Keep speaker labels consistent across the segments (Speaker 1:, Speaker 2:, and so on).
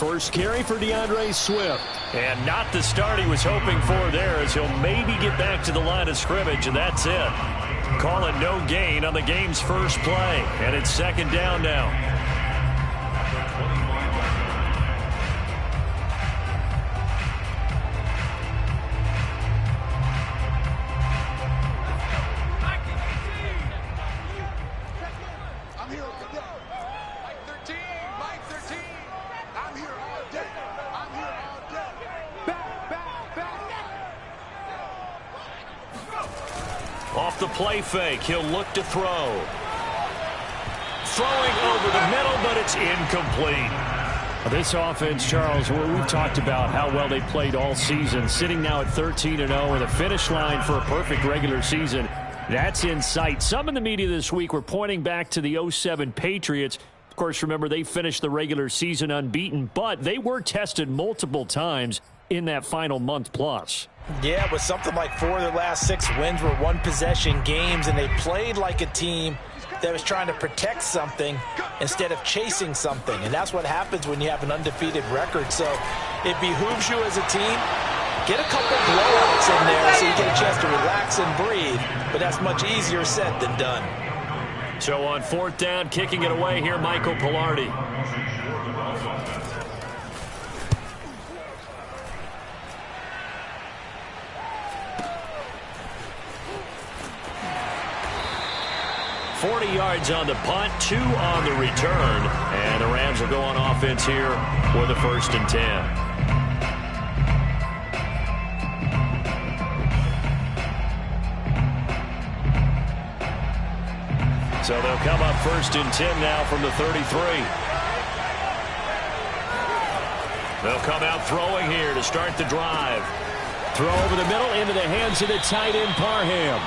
Speaker 1: first carry for DeAndre Swift.
Speaker 2: And not the start he was hoping for there, as he'll maybe get back to the line of scrimmage, and that's it. Call it no gain on the game's first play, and it's second down now. Off the play fake, he'll look to throw. Throwing over the middle, but it's incomplete.
Speaker 1: This offense, Charles, we've talked about how well they played all season, sitting now at 13-0 with a finish line for a perfect regular season. That's in sight. Some in the media this week were pointing back to the 07 Patriots. Of course, remember, they finished the regular season unbeaten, but they were tested multiple times in that final month plus.
Speaker 3: Yeah, but something like 4 of their last 6 wins were one-possession games, and they played like a team that was trying to protect something instead of chasing something. And that's what happens when you have an undefeated record. So it behooves you as a team, get a couple blowouts in there so you get a chance to relax and breathe. But that's much easier said than done.
Speaker 2: So on 4th down, kicking it away here, Michael Pilardi. Yards on the punt, 2 on the return, and the Rams will go on offense here for the 1st and 10. So they'll come up 1st and 10 now from the 33. They'll come out throwing here to start the drive.
Speaker 1: Throw over the middle into the hands of the tight end, Parham.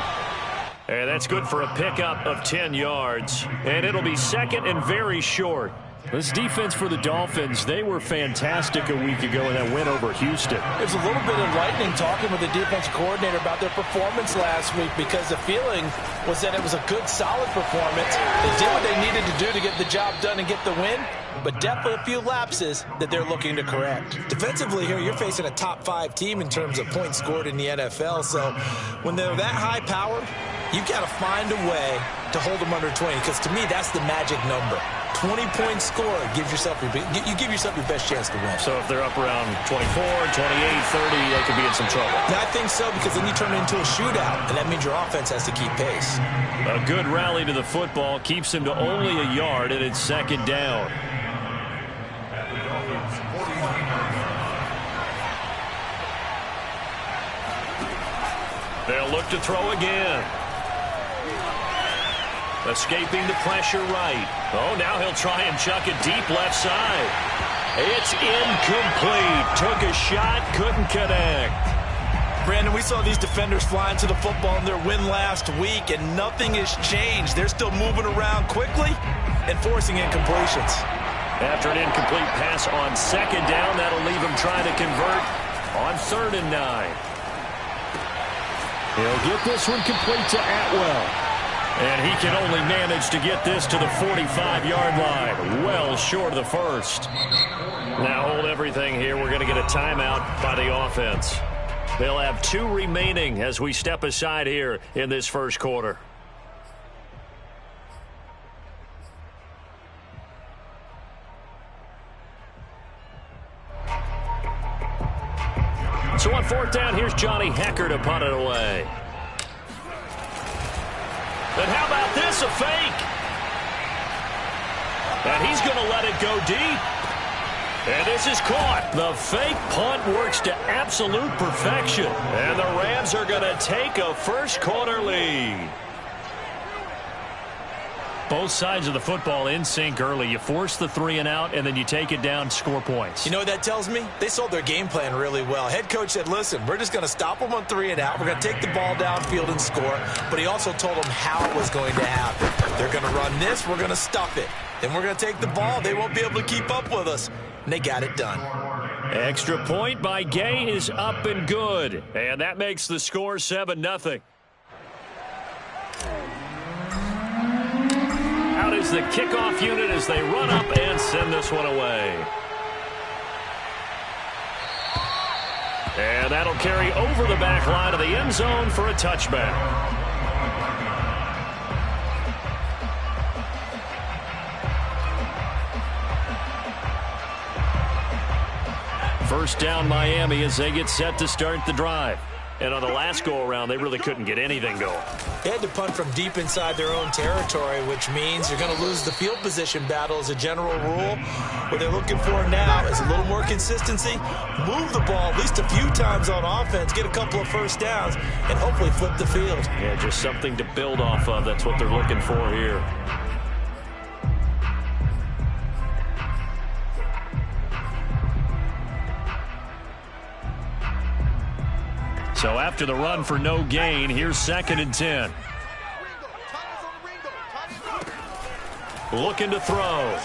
Speaker 2: And that's good for a pickup of 10 yards. And it'll be 2nd and very short.
Speaker 1: This defense for the Dolphins, they were fantastic a week ago in that win over Houston.
Speaker 3: There's a little bit enlightening talking with the defense coordinator about their performance last week, because the feeling was that it was a good, solid performance. They did what they needed to do to get the job done and get the win, but definitely a few lapses that they're looking to correct. Defensively here, you're facing a top 5 team in terms of points scored in the NFL, so when they're that high powered, you've got to find a way to hold them under 20, because to me, that's the magic number. 20-point score gives yourself you give yourself your best chance to win.
Speaker 2: So if they're up around 24, 28, 30, they could be in some trouble.
Speaker 3: I think so, because then you turn it into a shootout, and that means your offense has to keep pace.
Speaker 2: A good rally to the football keeps them to only a yard, and it's 2nd down. They'll look to throw again. Escaping the pressure right. Oh, now he'll try and chuck it deep left side. It's incomplete. Took a shot, couldn't connect.
Speaker 3: Brandon, we saw these defenders flying to the football in their win last week, and nothing has changed. They're still moving around quickly and forcing incompletions.
Speaker 2: After an incomplete pass on 2nd down, that'll leave him trying to convert on 3rd and 9.
Speaker 1: He'll get this one complete to Atwell.
Speaker 2: And he can only manage to get this to the 45-yard line. Well short of the 1st. Now hold everything here. We're going to get a timeout by the offense. They'll have 2 remaining as we step aside here in this 1st quarter. So on 4th down, here's Johnny Hecker to punt it away. And how about this, a fake? And he's going to let it go deep. And this is caught. The fake punt works to absolute perfection. And the Rams are going to take a 1st quarter lead. Both sides of the football in sync early. You force the 3 and out, and then you take it down, score points.
Speaker 3: You know what that tells me? They sold their game plan really well. Head coach said, listen, we're just going to stop them on 3 and out. We're going to take the ball downfield and score. But he also told them how it was going to happen. They're going to run this. We're going to stuff it. Then we're going to take the ball. They won't be able to keep up with us. And they got it done.
Speaker 2: Extra point by Gay is up and good. And that makes the score 7-0. Out is the kickoff unit as they run up and send this one away. And that'll carry over the back line of the end zone for a touchback. First down Miami as they get set to start the drive. And on the last go-around, they really couldn't get anything going.
Speaker 3: They had to punt from deep inside their own territory, which means you're going to lose the field position battle as a general rule. What they're looking for now is a little more consistency, move the ball at least a few times on offense, get a couple of first downs, and hopefully flip the field.
Speaker 2: Yeah, just something to build off of. That's what they're looking for here. So after the run for no gain, here's 2nd and 10. Looking to throw.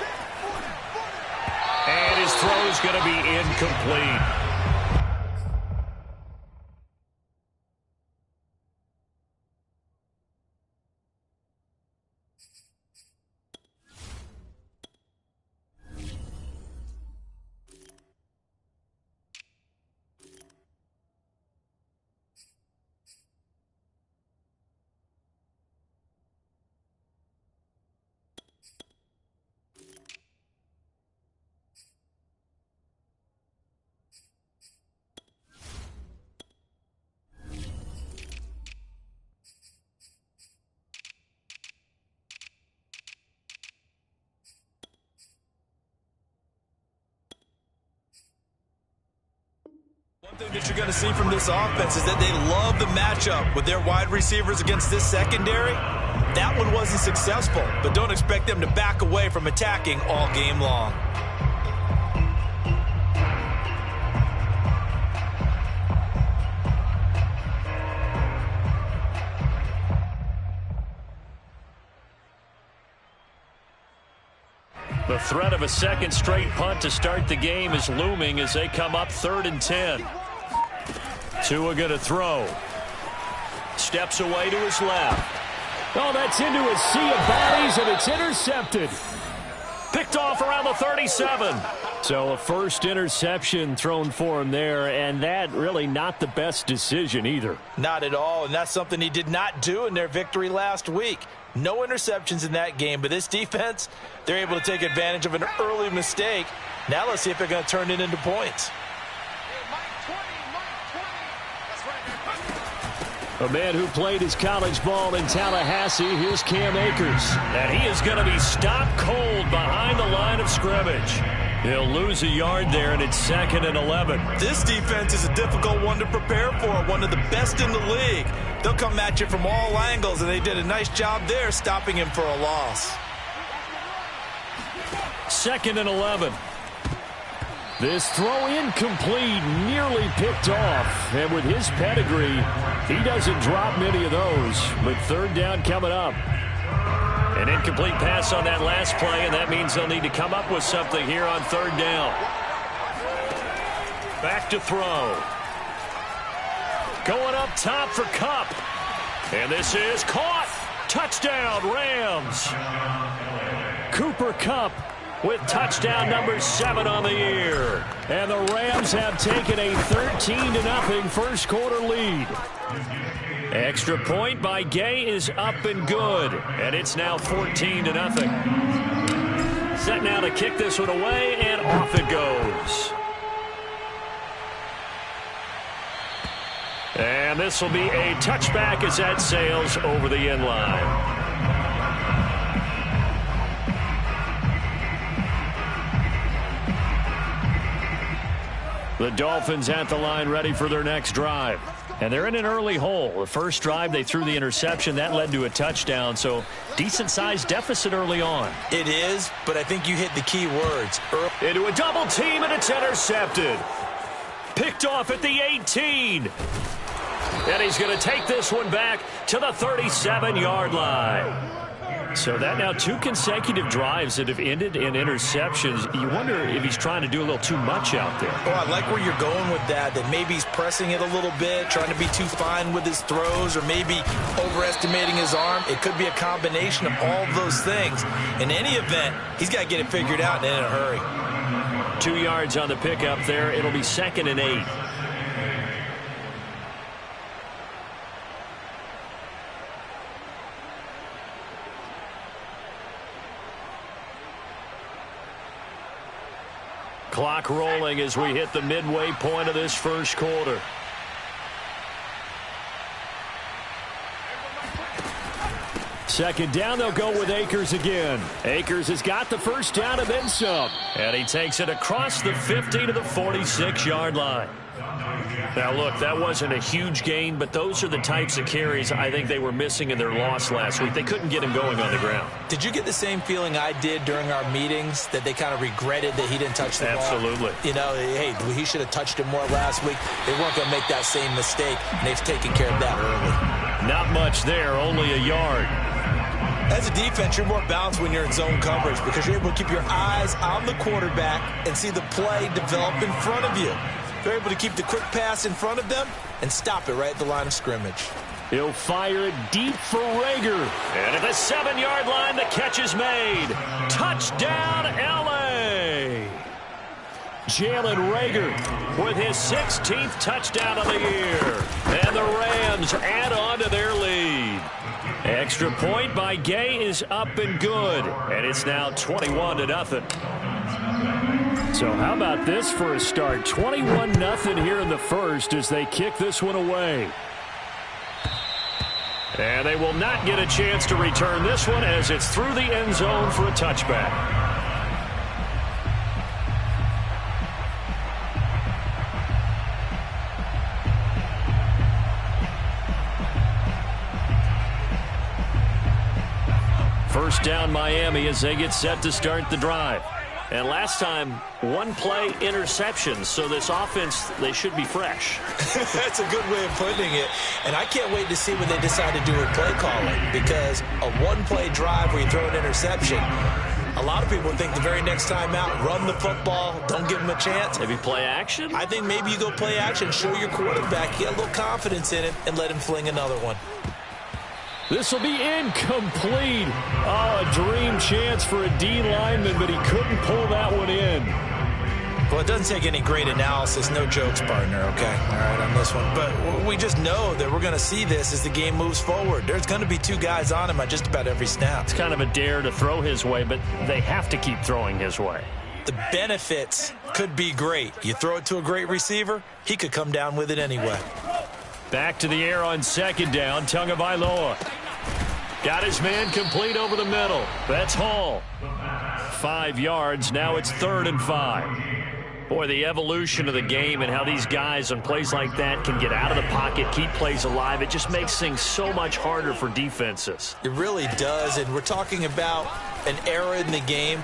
Speaker 2: And his throw's going to be incomplete.
Speaker 3: One thing that you're going to see from this offense is that they love the matchup with their wide receivers against this secondary. That one wasn't successful, but don't expect them to back away from attacking all game long.
Speaker 2: The threat of a second straight punt to start the game is looming as they come up 3rd and 10. Tua going to throw. Steps away to his left.
Speaker 1: Oh, that's into a sea of bodies, and it's intercepted.
Speaker 2: Picked off around the 37.
Speaker 1: So a first interception thrown for him there, and that really not the best decision either.
Speaker 3: Not at all, and that's something he did not do in their victory last week. No interceptions in that game, but this defense, they're able to take advantage of an early mistake. Now let's see if they're going to turn it into points.
Speaker 1: A man who played his college ball in Tallahassee, here's Cam Akers.
Speaker 2: And he is going to be stopped cold behind the line of scrimmage. He'll lose a yard there, and it's 2nd and 11.
Speaker 3: This defense is a difficult one to prepare for, one of the best in the league. They'll come at you from all angles, and they did a nice job there stopping him for a loss.
Speaker 2: 2nd and 11.
Speaker 1: This throw incomplete, nearly picked off. And with his pedigree, he doesn't drop many of those. But 3rd down coming up.
Speaker 2: An incomplete pass on that last play, and that means they'll need to come up with something here on 3rd down. Back to throw. Going up top for Kupp. And this is caught. Touchdown, Rams.
Speaker 1: Cooper Kupp with touchdown number 7 on the year. And the Rams have taken a 13-0 first quarter lead.
Speaker 2: Extra point by Gay is up and good. And it's now 14-0. Set now to kick this one away, and off it goes. And this will be a touchback as that sails over the end line.
Speaker 1: The Dolphins at the line ready for their next drive. And they're in an early hole. The first drive, they threw the interception. That led to a touchdown, so decent-sized deficit early on.
Speaker 3: It is, but I think you hit the key words.
Speaker 2: Into a double team, and it's intercepted. Picked off at the 18. And he's going to take this one back to the 37-yard line. So that now 2 consecutive drives that have ended in interceptions. You wonder if he's trying to do a little too much out there.
Speaker 3: Oh, I like where you're going with that maybe he's pressing it a little bit, trying to be too fine with his throws, or maybe overestimating his arm. It could be a combination of all of those things. In any event, he's got to get it figured out and in a hurry.
Speaker 2: 2 yards on the pickup there. It'll be 2nd and 8. Clock rolling as we hit the midway point of this first quarter.
Speaker 1: Second down, they'll go with Akers again. Akers has got the first down and then some.
Speaker 2: And he takes it across the 50 to the 46-yard line. Now, look, that wasn't a huge gain, but those are the types of carries I think they were missing in their loss last week. They couldn't get him going on the ground.
Speaker 3: Did you get the same feeling I did during our meetings, that they kind of regretted that he didn't touch the ball?
Speaker 2: Absolutely.
Speaker 3: You know, hey, he should have touched it more last week. They weren't going to make that same mistake, and they've taken care of that early.
Speaker 2: Not much there, only a yard.
Speaker 3: As a defense, you're more balanced when you're in zone coverage because you're able to keep your eyes on the quarterback and see the play develop in front of you. They're able to keep the quick pass in front of them and stop it right at the line of scrimmage.
Speaker 1: He'll fire it deep for Rager.
Speaker 2: And at the 7-yard line, the catch is made. Touchdown, L.A.
Speaker 1: Jalen Rager
Speaker 2: with his 16th touchdown of the year. And the Rams add on to their lead. Extra point by Gay is up and good. And it's now 21-0.
Speaker 1: So how about this for a start? 21-0 here in the first as they kick this one away.
Speaker 2: And they will not get a chance to return this one as it's through the end zone for a touchback. First down Miami as they get set to start the drive. And last time, one play interception. So this offense, they should be fresh.
Speaker 3: That's a good way of putting it. And I can't wait to see what they decide to do with play calling. Because a one-play drive where you throw an interception, a lot of people think the very next time out, run the football, don't give them a chance.
Speaker 2: Maybe play action?
Speaker 3: I think maybe you go play action, show your quarterback, get a little confidence in him, and let him fling another one.
Speaker 1: This will be incomplete. Oh, a dream chance for a D lineman, but he couldn't pull that one in.
Speaker 3: Well, it doesn't take any great analysis. No jokes, partner, okay? All right, on this one. But we just know that we're going to see this as the game moves forward. There's going to be two guys on him at just about every snap.
Speaker 2: It's kind of a dare to throw his way, but they have to keep throwing his way.
Speaker 3: The benefits could be great. You throw it to a great receiver, he could come down with it anyway.
Speaker 2: Back to the air on second down, Tagovailoa. Got his man complete over the middle. That's Hall. 5 yards, now it's 3rd and 5. Boy, the evolution of the game and how these guys on plays like that can get out of the pocket, keep plays alive, it just makes things so much harder for defenses.
Speaker 3: It really does, and we're talking about an era in the game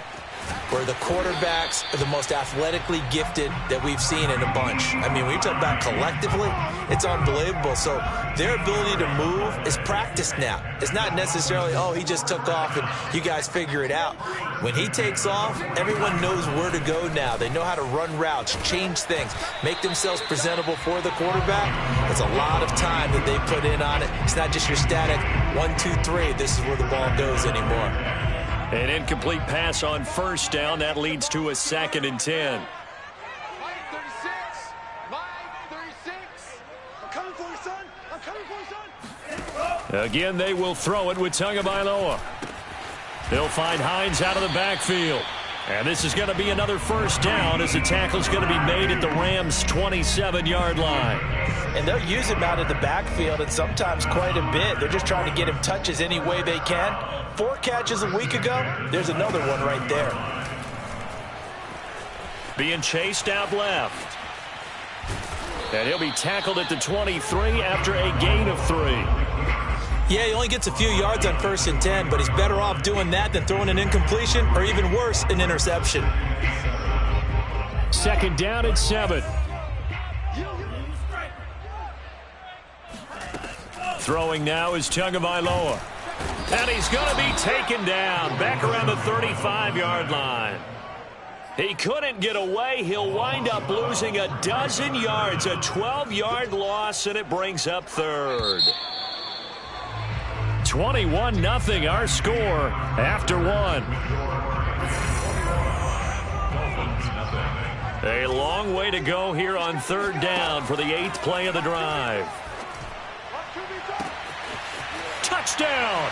Speaker 3: where the quarterbacks are the most athletically gifted that we've seen in a bunch. I mean, when you talk about collectively, it's unbelievable. So their ability to move is practiced now. It's not necessarily, oh, he just took off and you guys figure it out. When he takes off, everyone knows where to go now. They know how to run routes, change things, make themselves presentable for the quarterback. It's a lot of time that they put in on it. It's not just your static 1, 2, 3. This is where the ball goes anymore.
Speaker 2: An incomplete pass on first down. That leads to a 2nd and 10. Again, they will throw it with Tagovailoa. They'll find Hines out of the backfield. And this is going to be another first down as the tackle's going to be made at the Rams' 27-yard line.
Speaker 3: And they'll use him out of the backfield, and sometimes quite a bit. They're just trying to get him touches any way they can. 4 catches a week ago. There's another one right there.
Speaker 2: Being chased out left. And he'll be tackled at the 23 after a gain of 3.
Speaker 3: Yeah, he only gets a few yards on 1st and 10, but he's better off doing that than throwing an incompletion or even worse, an interception.
Speaker 1: 2nd down at 7.
Speaker 2: Throwing now is Tagovailoa. And he's going to be taken down back around the 35-yard line. He couldn't get away. He'll wind up losing a dozen yards, a 12-yard loss, and it brings up 3rd. 21-0 our score after 1. A long way to go here on 3rd down for the 8th play of the drive. Touchdown!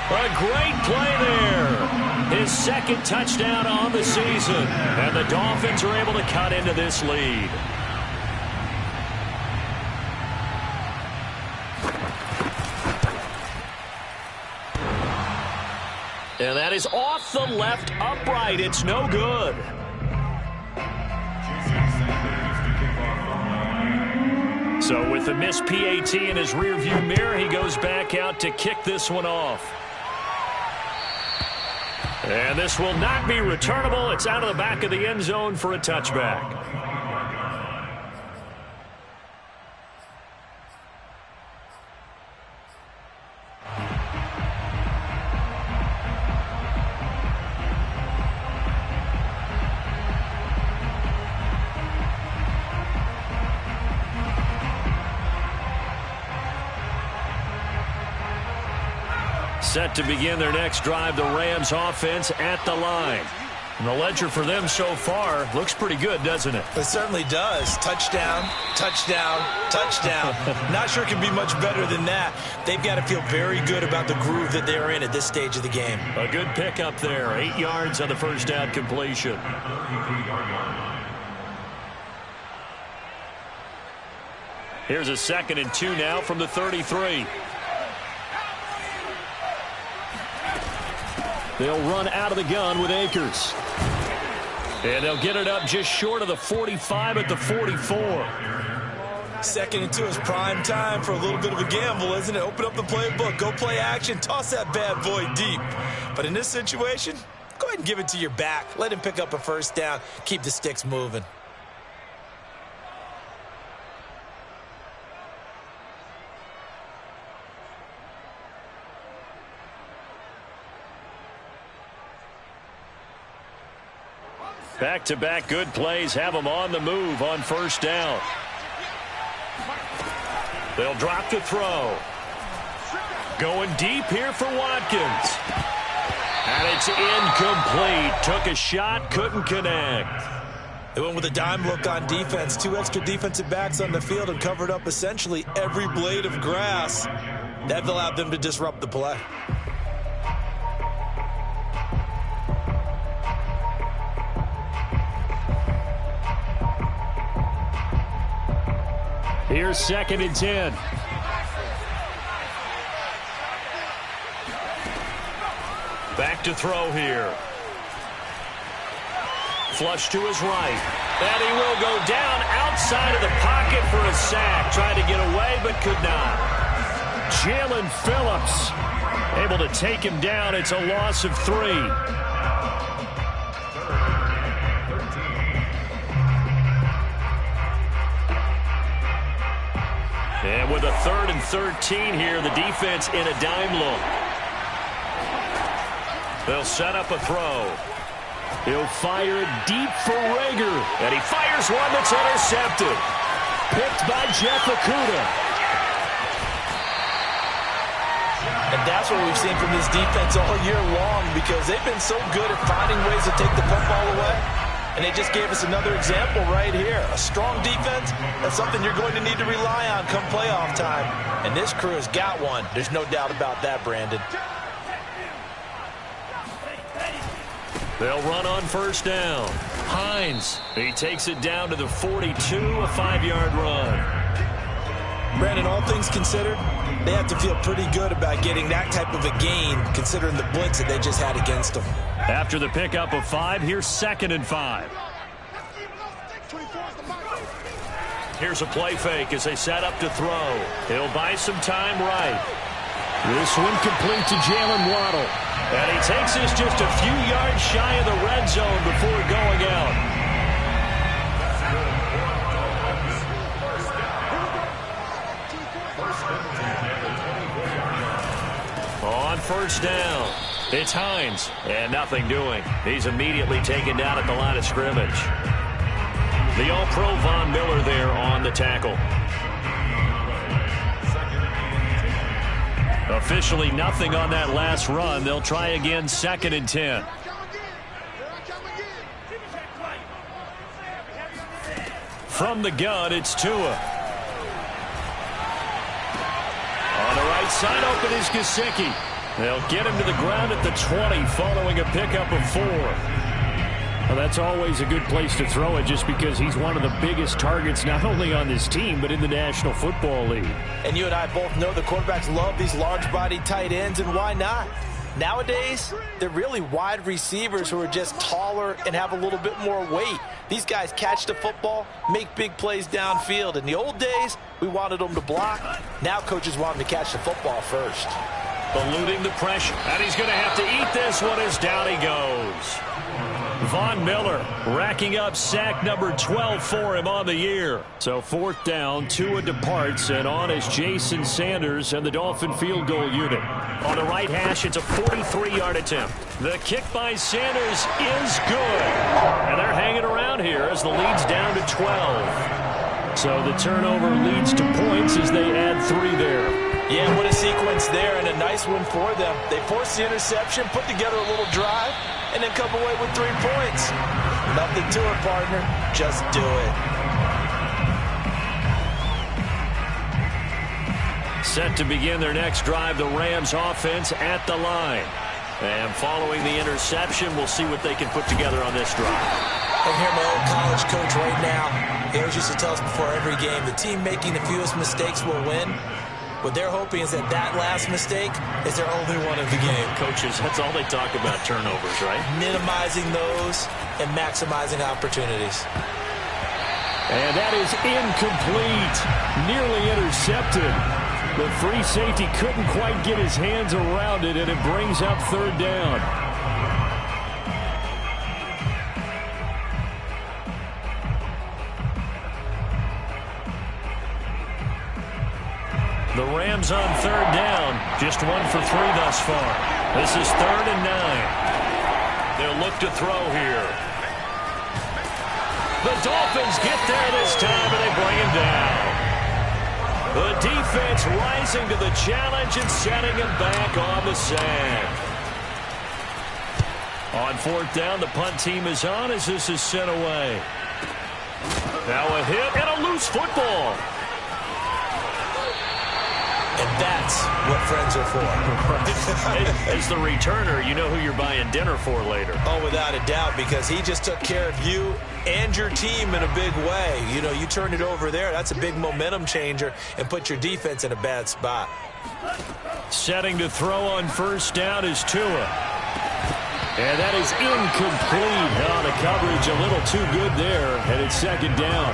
Speaker 2: A great play there. His second touchdown on the season. And the Dolphins are able to cut into this lead. And that is off the left upright. It's no good. So with the missed PAT in his rearview mirror, he goes back out to kick this one off. And this will not be returnable. It's out of the back of the end zone for a touchback. Set to begin their next drive, the Rams offense at the line. And the ledger for them so far looks pretty good, doesn't it?
Speaker 3: It certainly does. Touchdown, touchdown, touchdown. Not sure it can be much better than that. They've got to feel very good about the groove that they're in at this stage of the game.
Speaker 2: A good pickup there. 8 yards on the first down completion. Here's a 2nd and 2 now from the 33. They'll run out of the gun with Akers. And they'll get it up just short of the 45 at the 44.
Speaker 3: 2nd and 2 is prime time for a little bit of a gamble, isn't it? Open up the playbook, go play action, toss that bad boy deep. But in this situation, go ahead and give it to your back. Let him pick up a first down. Keep the sticks moving.
Speaker 2: Back-to-back good plays have them on the move on first down. They'll drop to throw. Going deep here for Watkins. And it's incomplete. Took a shot, couldn't connect.
Speaker 3: They went with a dime look on defense. 2 extra defensive backs on the field and covered up essentially every blade of grass. That allowed them to disrupt the play.
Speaker 2: Here's 2nd and 10. Back to throw here. Flush to his right. And he will go down outside of the pocket for a sack. Tried to get away, but could not. Jalen Phillips able to take him down. It's a loss of 3. And with a 3rd and 13 here, the defense in a dime look. They'll set up a throw. He'll fire it deep for Rager. And he fires one that's intercepted. Picked by Jeff Okudah.
Speaker 3: And that's what we've seen from this defense all year long, because they've been so good at finding ways to take the football away. And they just gave us another example right here. A strong defense, that's something you're going to need to rely on come playoff time. And this crew has got one. There's no doubt about that, Brandon.
Speaker 2: They'll run on first down. Hines, he takes it down to the 42, a 5-yard run.
Speaker 3: Brandon, all things considered, they have to feel pretty good about getting that type of a gain, considering the blitz that they just had against them.
Speaker 2: After the pickup of 5, here's 2nd and 5. Here's a play fake as they set up to throw. He'll buy some time right. This one complete to Jalen Waddle. And he takes this just a few yards shy of the red zone before going out. On first down, it's Hines, and nothing doing. He's immediately taken down at the line of scrimmage. The All-Pro Von Miller there on the tackle. Officially nothing on that last run. They'll try again, 2nd and 10. From the gun, it's Tua. On the right side, open is Gesicki. They'll get him to the ground at the 20 following a pickup of 4.
Speaker 1: Well, that's always a good place to throw it just because he's one of the biggest targets not only on this team but in the National Football League.
Speaker 3: And you and I both know the quarterbacks love these large-bodied tight ends, and why not? Nowadays, they're really wide receivers who are just taller and have a little bit more weight. These guys catch the football, make big plays downfield. In the old days, we wanted them to block. Now coaches want them to catch the football first.
Speaker 2: Eluding the pressure. And he's going to have to eat this one as down he goes. Von Miller racking up sack number 12 for him on the year. So 4th down, Tua departs, and on is Jason Sanders and the Dolphin field goal unit. On the right hash, it's a 43-yard attempt. The kick by Sanders is good. And they're hanging around here as the lead's down to 12. So the turnover leads to points as they add 3 there.
Speaker 3: Yeah, what a sequence there, and a nice one for them. They forced the interception, put together a little drive, and then come away with 3 points. Nothing to it, partner. Just do it.
Speaker 2: Set to begin their next drive, the Rams offense at the line. And following the interception, we'll see what they can put together on this drive.
Speaker 3: I hear my old college coach right now. He always used to tell us before every game, the team making the fewest mistakes will win. What they're hoping is that last mistake is their only one of the game.
Speaker 2: Coaches, that's all they talk about, turnovers, right?
Speaker 3: Minimizing those and maximizing opportunities.
Speaker 1: And that is incomplete. Nearly intercepted. The free safety couldn't quite get his hands around it, and it brings up 3rd down.
Speaker 2: The Rams on 3rd down. Just 1 for 3 thus far. This is 3rd and 9. They'll look to throw here. The Dolphins get there this time, and they bring him down. The defense rising to the challenge and setting him back on the sand. On 4th down, the punt team is on as this is sent away. Now a hit and a loose football.
Speaker 3: And that's what friends are for.
Speaker 2: As the returner, you know who you're buying dinner for later.
Speaker 3: Oh, without a doubt, because he just took care of you and your team in a big way. You know, you turned it over there. That's a big momentum changer and put your defense in a bad spot.
Speaker 2: Setting to throw on 1st down is Tua. And that is incomplete. Oh, the coverage a little too good there, and it's 2nd down.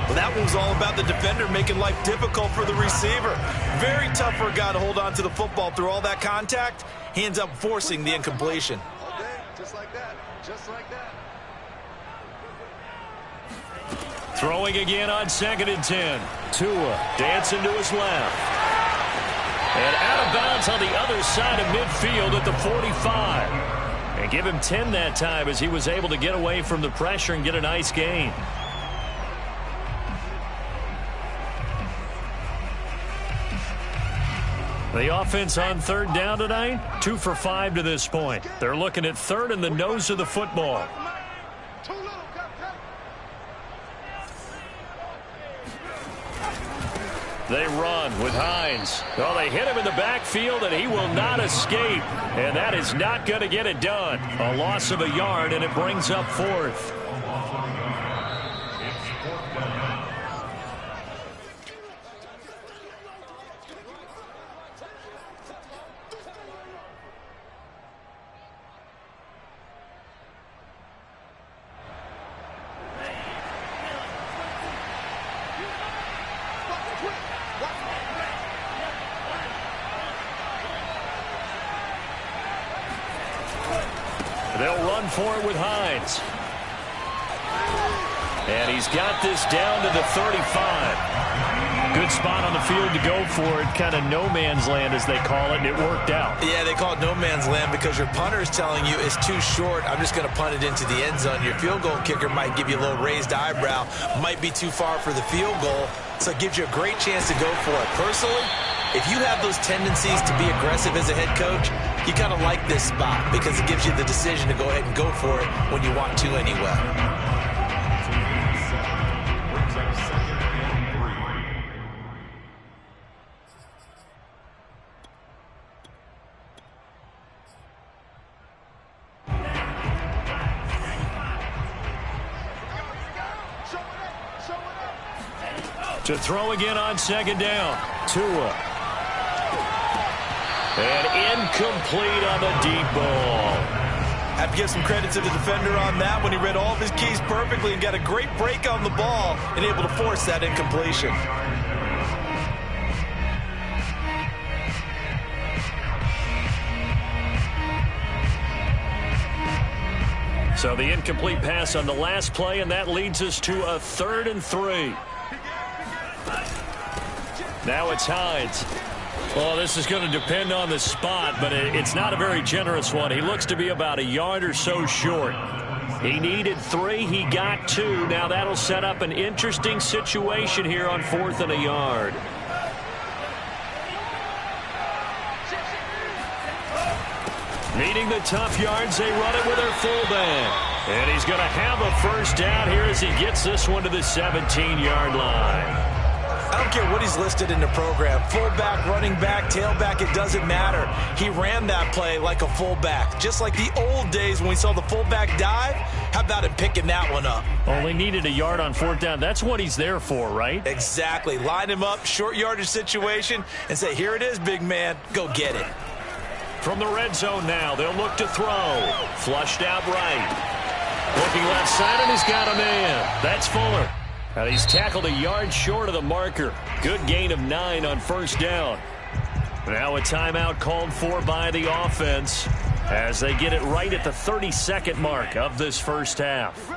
Speaker 3: Well, that one was all about the defender making life difficult for the receiver. Very tough for a guy to hold on to the football through all that contact. He ends up forcing the incompletion.
Speaker 4: Okay, just like that. Just like that.
Speaker 2: Throwing again on 2nd and 10. Tua dancing to his left. And out of bounds on the other side of midfield at the 45. And give him 10 that time as he was able to get away from the pressure and get a nice gain. The offense on 3rd down tonight, 2 for 5 to this point. They're looking at 3rd and the nose of the football. They run with Hines. Oh, they hit him in the backfield, and he will not escape. And that is not going to get it done. A loss of a yard, and it brings up 4th. They'll run for it with Hines. And he's got this down to the 35. Good spot on the field to go for it. Kind of no man's land, as they call it, and it worked out.
Speaker 3: Yeah, they call it no man's land because your punter is telling you it's too short. I'm just going to punt it into the end zone. Your field goal kicker might give you a little raised eyebrow. Might be too far for the field goal. So it gives you a great chance to go for it. Personally, if you have those tendencies to be aggressive as a head coach, you kind of like this spot because it gives you the decision to go ahead and go for it when you want to anyway.
Speaker 2: To throw again on second down. Tua. And incomplete on the deep ball.
Speaker 3: Have to give some credit to the defender on that when he read all of his keys perfectly and got a great break on the ball and able to force that incompletion.
Speaker 2: So the incomplete pass on the last play, and that leads us to a 3rd and 3. Now it's Hines. Well, this is going to depend on the spot, but it's not a very generous one. He looks to be about a yard or so short. He needed 3. He got 2. Now that'll set up an interesting situation here on 4th and a yard. Needing the tough yards, they run it with their fullback. And he's going to have a first down here as he gets this one to the 17-yard line.
Speaker 3: I don't care what he's listed in the program. Fullback, running back, tailback, it doesn't matter. He ran that play like a fullback. Just like the old days when we saw the fullback dive. How about him picking that one up?
Speaker 2: Only needed a yard on 4th down. That's what he's there for, right?
Speaker 3: Exactly. Line him up, short yardage situation, and say, here it is, big man. Go get it.
Speaker 2: From the red zone now, they'll look to throw. Flushed out right. Looking left side, and he's got a man. That's Fuller. And he's tackled a yard short of the marker. Good gain of 9 on 1st down. Now a timeout called for by the offense as they get it right at the 32nd mark of this first half.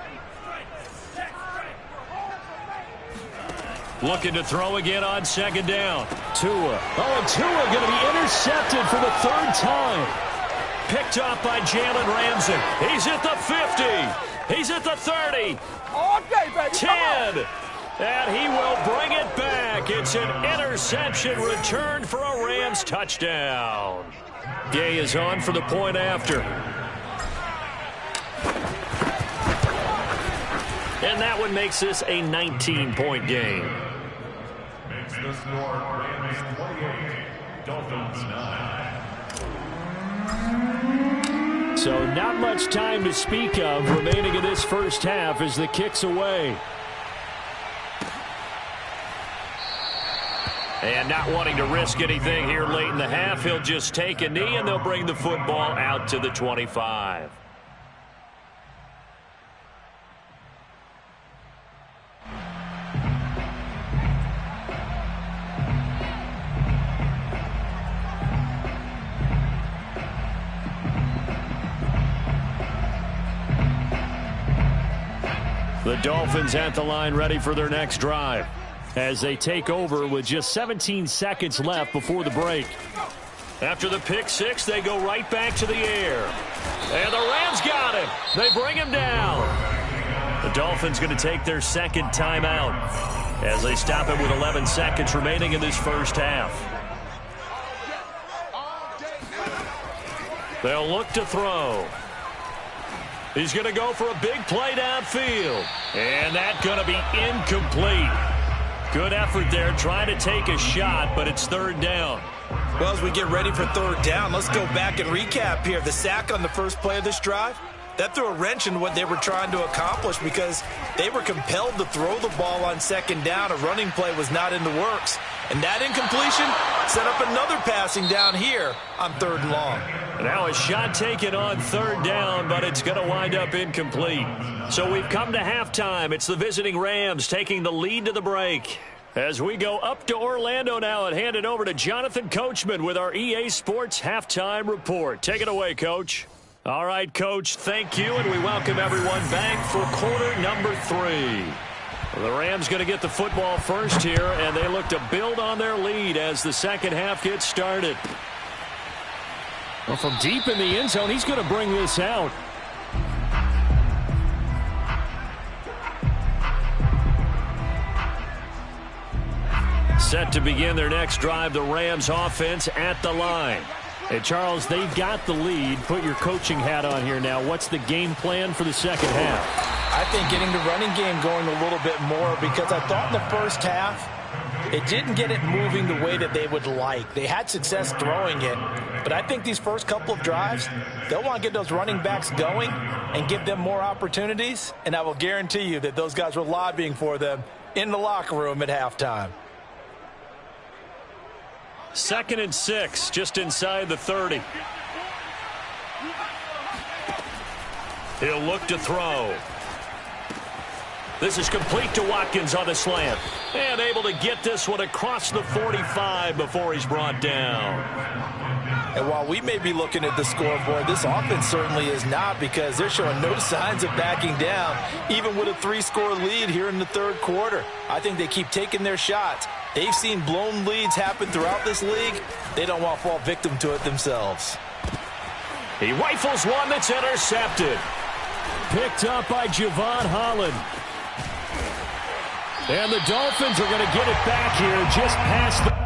Speaker 2: Looking to throw again on 2nd down. Tua. Oh, and Tua going to be intercepted for the 3rd time. Picked up by Jalen Ramsey. He's at the 50. He's at the 30.
Speaker 5: All day, baby.
Speaker 2: 10. And he will bring it back. It's an interception return for a Rams touchdown. Gay is on for the point after. And that one makes this a 19-point game.
Speaker 6: Makes the score Rams 28, Dolphins 9.
Speaker 1: So not much time to speak of remaining in this first half as the kick's away.
Speaker 2: And not wanting to risk anything here late in the half, he'll just take a knee and they'll bring the football out to the 25.
Speaker 1: The Dolphins at the line ready for their next drive as they take over with just 17 seconds left before the break.
Speaker 2: After the pick six, they go right back to the air. And the Rams got him. They bring him down. The Dolphins going to take their 2nd timeout as they stop it with 11 seconds remaining in this first half. They'll look to throw. He's going to go for a big play downfield. And that's going to be incomplete. Good effort there, trying to take a shot, but it's 3rd down.
Speaker 3: Well, as we get ready for 3rd down, let's go back and recap here. The sack on the first play of this drive, that threw a wrench in what they were trying to accomplish because they were compelled to throw the ball on 2nd down. A running play was not in the works. And that incompletion set up another passing down here on 3rd and long.
Speaker 2: Now a shot taken on 3rd down, but it's going to wind up incomplete. So we've come to halftime. It's the visiting Rams taking the lead to the break. As we go up to Orlando now and hand it over to Jonathan Coachman with our EA Sports Halftime Report. Take it away, Coach. All right, Coach, thank you, and we welcome everyone back for quarter number 3. The Rams going to get the football first here, and they look to build on their lead as the second half gets started.
Speaker 1: Well, from deep in the end zone, he's going to bring this out.
Speaker 2: Set to begin their next drive, the Rams offense at the line.
Speaker 1: Hey, Charles, they've got the lead. Put your coaching hat on here now. What's the game plan for the second half?
Speaker 3: I think getting the running game going a little bit more because I thought in the first half it didn't get it moving the way that they would like. They had success throwing it, but I think these first couple of drives, they'll want to get those running backs going and give them more opportunities, and I will guarantee you that those guys were lobbying for them in the locker room at halftime.
Speaker 2: 2nd and 6, just inside the 30. He'll look to throw. This is complete to Watkins on the slant. And able to get this one across the 45 before he's brought down.
Speaker 3: And while we may be looking at the scoreboard, this offense certainly is not, because they're showing no signs of backing down, even with a 3-score lead here in the third quarter. I think they keep taking their shots. They've seen blown leads happen throughout this league. They don't want to fall victim to it themselves.
Speaker 2: He rifles one that's intercepted.
Speaker 1: Picked up by Javon Holland. And the Dolphins are going to get it back here just past the...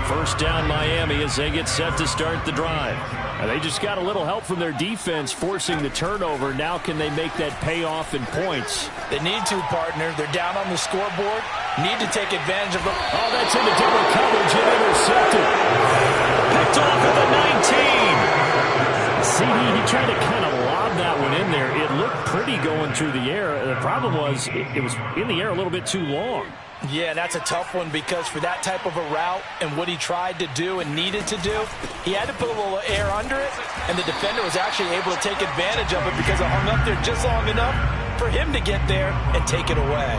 Speaker 1: First down Miami as they get set to start the drive. And they just got a little help from their defense forcing the turnover. Now can they make that pay off in points?
Speaker 3: They need to, partner. They're down on the scoreboard. Need to take advantage of them.
Speaker 1: Oh, that's into double coverage and intercepted.
Speaker 2: Picked off at the 19.
Speaker 1: CD, he tried to kind of lob that one in there. It looked pretty going through the air. The problem was it was in the air a little bit too long.
Speaker 3: Yeah, that's a tough one, because for that type of a route and what he tried to do and needed to do, he had to put a little air under it, and the defender was actually able to take advantage of it because it hung up there just long enough for him to get there and take it away.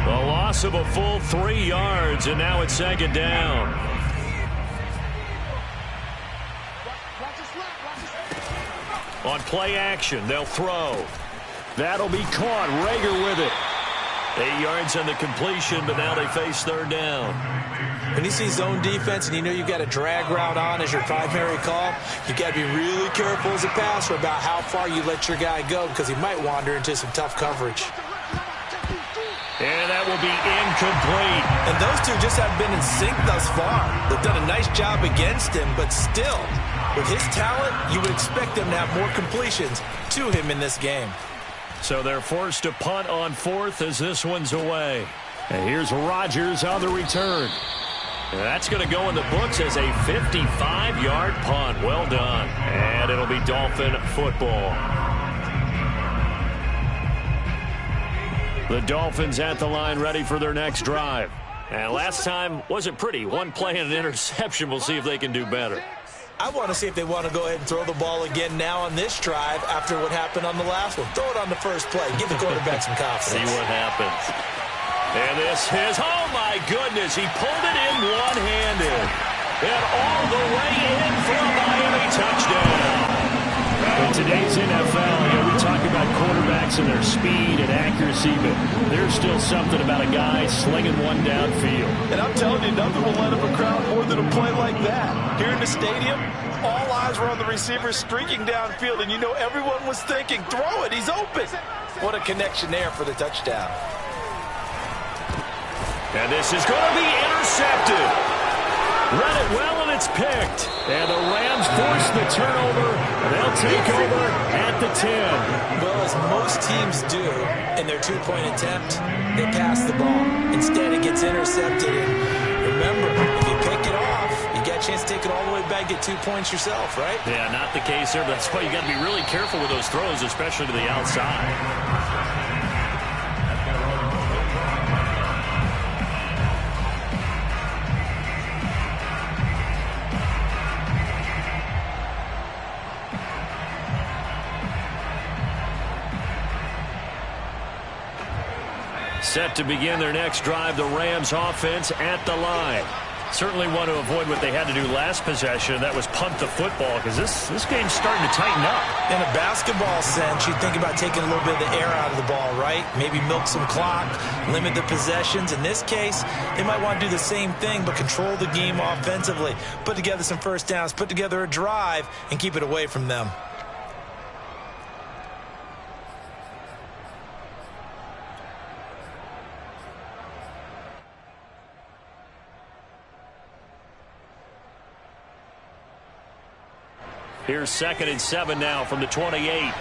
Speaker 2: The loss of a full 3 yards, and now it's 2nd down. On play action, they'll throw.
Speaker 1: That'll be caught. Rager with it.
Speaker 2: 8 yards on the completion, but now they face 3rd down.
Speaker 3: When you see zone defense and you know you've got a drag route on as your primary call, you've got to be really careful as a passer about how far you let your guy go, because he might wander into some tough coverage.
Speaker 2: And that will be incomplete.
Speaker 3: And those two just have been in sync thus far. They've done a nice job against him, but still, with his talent, you would expect them to have more completions to him in this game.
Speaker 2: So they're forced to punt on 4th as this one's away.
Speaker 1: And here's Rodgers on the return.
Speaker 2: And that's going to go in the books as a 55-yard punt. Well done. And it'll be Dolphin football.
Speaker 1: The Dolphins at the line, ready for their next drive.
Speaker 2: And last time wasn't pretty. One play and an interception. We'll see if they can do better.
Speaker 3: I want to see if they want to go ahead and throw the ball again now on this drive after what happened on the last one. Throw it on the first play. Give the quarterback some confidence.
Speaker 2: See what happens. And this is, oh my goodness, he pulled it in one-handed. And all the way in for a Miami touchdown.
Speaker 1: In today's NFL, we talk about quarterbacks and their speed and accuracy, but there's still something about a guy slinging one downfield.
Speaker 3: And I'm telling you, nothing will light up a crowd more than a play like that. Here in the stadium, all eyes were on the receiver streaking downfield, and you know everyone was thinking, throw it, he's open. What a connection there for the touchdown.
Speaker 2: And this is going to be intercepted.
Speaker 1: Run it well, and it's picked. And the Rams force the turnover. They'll take over at the 10.
Speaker 3: Well, as most teams do in their two-point attempt, they pass the ball. Instead, it gets intercepted. And remember, if you pick it off, you got a chance to take it all the way back, get 2 points yourself, right?
Speaker 2: Yeah, not the case there, but that's why you got to be really careful with those throws, especially to the outside. Set to begin their next drive, the Rams offense at the line. Certainly want to avoid what they had to do last possession. That was punt the football, because this game's starting to tighten up.
Speaker 3: In a basketball sense, you think about taking a little bit of the air out of the ball, right? Maybe milk some clock, limit the possessions. In this case, they might want to do the same thing, but control the game offensively. Put together some first downs, put together a drive, and keep it away from them.
Speaker 2: Here's 2nd and 7 now from the 28.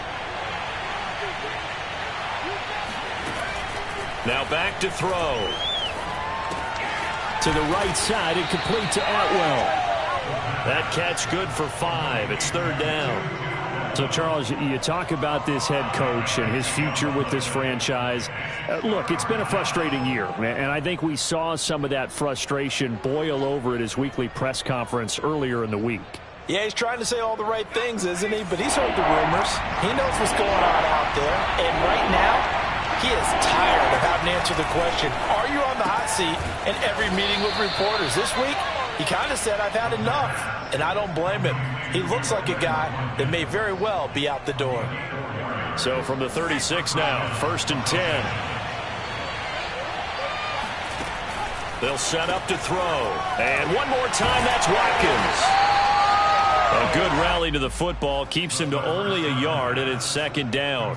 Speaker 2: Now back to throw.
Speaker 1: To the right side and complete to Atwell.
Speaker 2: That catch good for 5. It's 3rd down.
Speaker 1: So, Charles, you talk about this head coach and his future with this franchise. Look, it's been a frustrating year, and I think we saw some of that frustration boil over at his weekly press conference earlier in the week.
Speaker 3: Yeah, he's trying to say all the right things, isn't he? But he's heard the rumors. He knows what's going on out there. And right now, he is tired of having to answer the question, are you on the hot seat in every meeting with reporters? This week, he kind of said, I've had enough. And I don't blame him. He looks like a guy that may very well be out the door.
Speaker 2: So from the 36 now, 1st and 10. They'll set up to throw. And one more time, that's Watkins. A good rally to the football keeps him to only a yard, and it's 2nd down.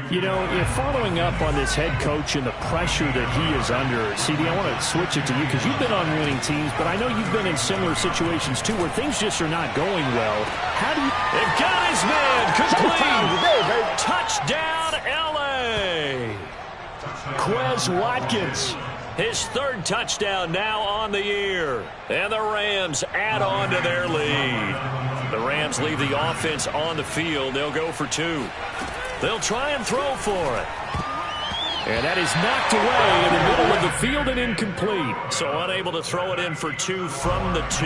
Speaker 1: You know, following up on this head coach and the pressure that he is under, CD, I want to switch it to you because you've been on winning teams, but I know you've been in similar situations too where things just are not going well. How do you...
Speaker 2: They've got his man. Complete. Touchdown, L.A.
Speaker 1: Quez Watkins.
Speaker 2: His 3rd touchdown now on the year. And the Rams add on to their lead. The Rams leave the offense on the field. They'll go for 2. They'll try and throw for it.
Speaker 1: And that is knocked away in the middle of the field and incomplete.
Speaker 2: So unable to throw it in for 2 from the 2.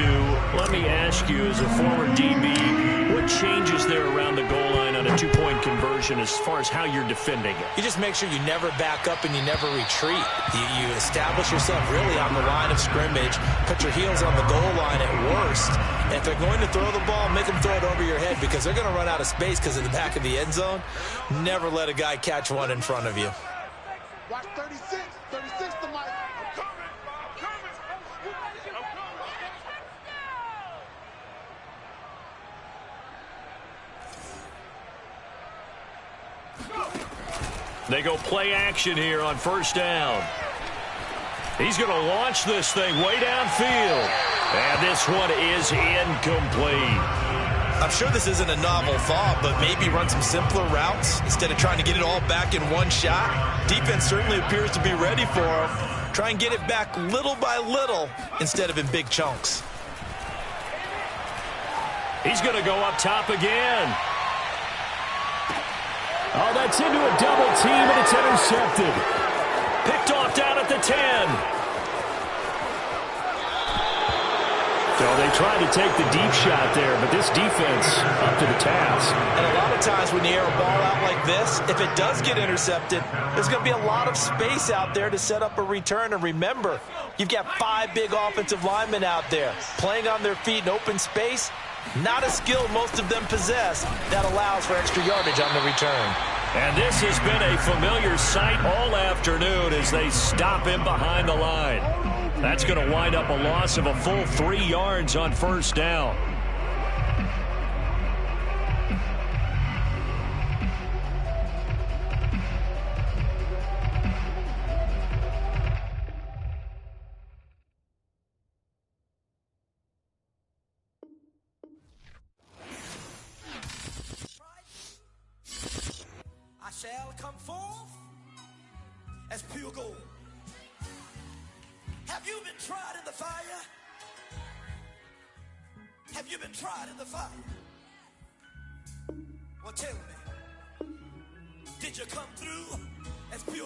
Speaker 2: Let me ask you, as a former DB, what changes there around the goal line on a 2-point conversion as far as how you're defending it?
Speaker 3: You just make sure you never back up and you never retreat. You establish yourself really on the line of scrimmage, put your heels on the goal line at worst. And if they're going to throw the ball, make them throw it over your head because they're going to run out of space because of the back of the end zone. Never let a guy catch one in front of you.
Speaker 4: Watch 36. 36 to Mike. I'm coming.
Speaker 2: They go play action here on 1st down. He's going to launch this thing way downfield. And this one is incomplete.
Speaker 3: I'm sure this isn't a novel thought, but maybe run some simpler routes instead of trying to get it all back in one shot. Defense certainly appears to be ready for him. Try and get it back little by little instead of in big chunks.
Speaker 2: He's going to go up top again.
Speaker 1: Oh, that's into a double team, and it's intercepted.
Speaker 2: Picked off down at the 10.
Speaker 1: So they tried to take the deep shot there, but this defense up to the task.
Speaker 3: And a lot of times when you air a ball out like this, if it does get intercepted, there's going to be a lot of space out there to set up a return. And remember, you've got 5 big offensive linemen out there playing on their feet in open space. Not a skill most of them possess that allows for extra yardage on the return.
Speaker 2: And this has been a familiar sight all afternoon as they stop him behind the line. That's going to wind up a loss of a full 3 yards on 1st down.
Speaker 5: I shall come forth as pure gold. Have you been tried in the fire? Have you been tried in the fire? Well, tell me, did you come through as pure